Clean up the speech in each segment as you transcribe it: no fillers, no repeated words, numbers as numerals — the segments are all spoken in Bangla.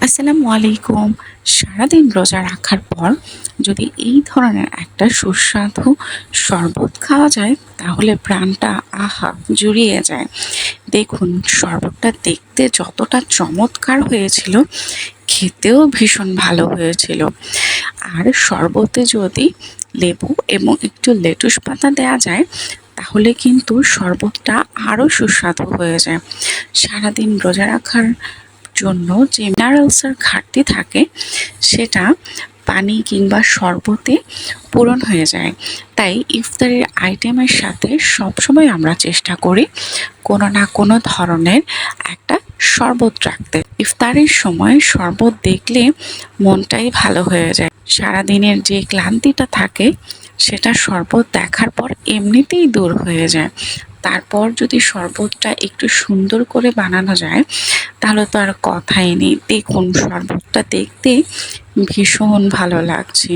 আসসালামু আলাইকুম। সারাদিন রোজা রাখার পর যদি এই ধরনের একটা সুস্বাদু শরবত খাওয়া যায় তাহলে প্রাণটা আহা জুড়িয়ে যায়। দেখুন, শরবতটা দেখতে যতটা চমৎকার হয়েছিল, খেতেও ভীষণ ভালো হয়েছিল। আর শরবতে যদি লেবু এবং একটু লেটুস পাতা দেওয়া যায় তাহলে কিন্তু শরবতটা আরও সুস্বাদু হয়ে যায়। সারাদিন রোজা রাখার জন্য যে মিনারেলসের ঘাটতি থাকে সেটা পানি কিংবা শরবতে পূরণ হয়ে যায়। তাই ইফতারের আইটেমের সাথে সবসময় আমরা চেষ্টা করি কোনো না কোনো ধরনের একটা শরবত রাখতে। ইফতারের সময় শরবত দেখলে মনটাই ভালো হয়ে যায়। সারাদিনের যে ক্লান্তিটা থাকে সেটা শরবত দেখার পর এমনিতেই দূর হয়ে যায়। তারপর যদি শরবতটা একটু সুন্দর করে বানানো যায় তাহলে তো আর কথাই নেই। দেখুন, শরবতটা দেখতে ভীষণ ভালো লাগছে।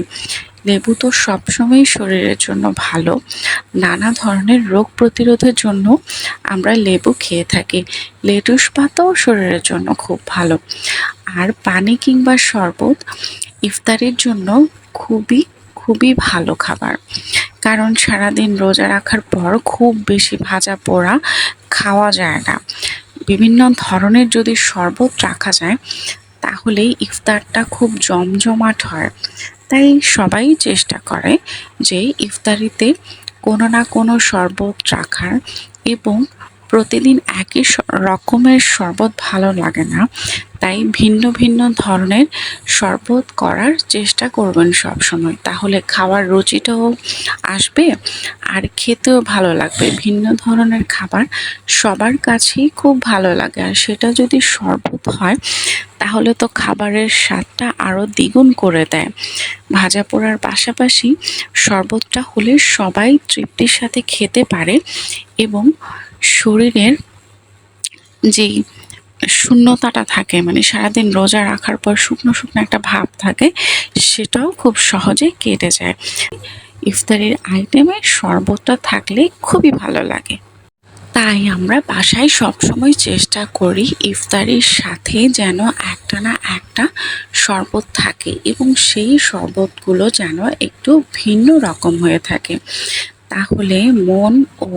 লেবু তো সবসময় শরীরের জন্য ভালো। নানা ধরনের রোগ প্রতিরোধের জন্য আমরা লেবু খেয়ে থাকি। লেটুস পাতাও শরীরের জন্য খুব ভালো। আর পানি কিংবা শরবত ইফতারের জন্য খুবই খুবই ভালো খাবার। কারণ সারাদিন রোজা রাখার পর খুব বেশি ভাজা পোড়া খাওয়া যায় না। বিভিন্ন ধরনের যদি শরবত রাখা যায় তাহলে ইফতারটা খুব জমজমাট হয়। তাই সবাই চেষ্টা করে যে ইফতারিতে কোনো না কোনো শরবত রাখার, এবং প্রতিদিন একই রকমের শরবত ভালো লাগে না। তাই ভিন্ন ভিন্ন ধরনের শরবত করার চেষ্টা করবেন সব সময়। তাহলে খাওয়ার রুচিটাও আসবে আর খেতেও ভালো লাগবে। ভিন্ন ধরনের খাবার সবার কাছেই খুব ভালো লাগে, আর সেটা যদি শরবত হয় তাহলে তো খাবারের স্বাদটা আরও দ্বিগুণ করে দেয়। ভাজা পোড়ার পাশাপাশি শরবতটা হলে সবাই তৃপ্তির সাথে খেতে পারে এবং শরীরের যেই শূন্যতাটা থাকে, মানে সারাদিন রোজা রাখার পর শুকনো শুকনো একটা ভাব থাকে, সেটাও খুব সহজে কেটে যায়। ইফতারের আইটেমে শরবতটা থাকলে খুবই ভালো লাগে। তাই আমরা বাসায় সবসময় চেষ্টা করি ইফতারির সাথে যেন একটা না একটা শরবত থাকে, এবং সেই শরবতগুলো যেন একটু ভিন্ন রকম হয়ে থাকে। তাহলে মন ও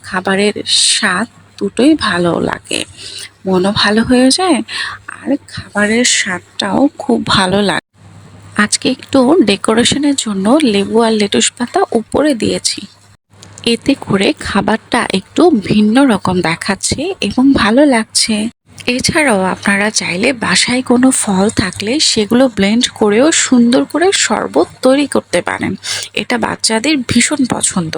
খাবারের স্বাদ দুটোই ভালো লাগে। মনও ভালো হয়ে যায় আর খাবারের স্বাদটাও খুব ভালো লাগে। আজকে একটু ডেকোরেশনের জন্য লেবু আর লেটুস পাতা উপরে দিয়েছি। এতে করে খাবারটা একটু ভিন্ন রকম দেখাচ্ছে এবং ভালো লাগছে। এছাড়াও আপনারা চাইলে বাসায় কোনো ফল থাকলে সেগুলো ব্লেন্ড করেও সুন্দর করে শরবত তৈরি করতে পারেন। এটা বাচ্চাদের ভীষণ পছন্দ।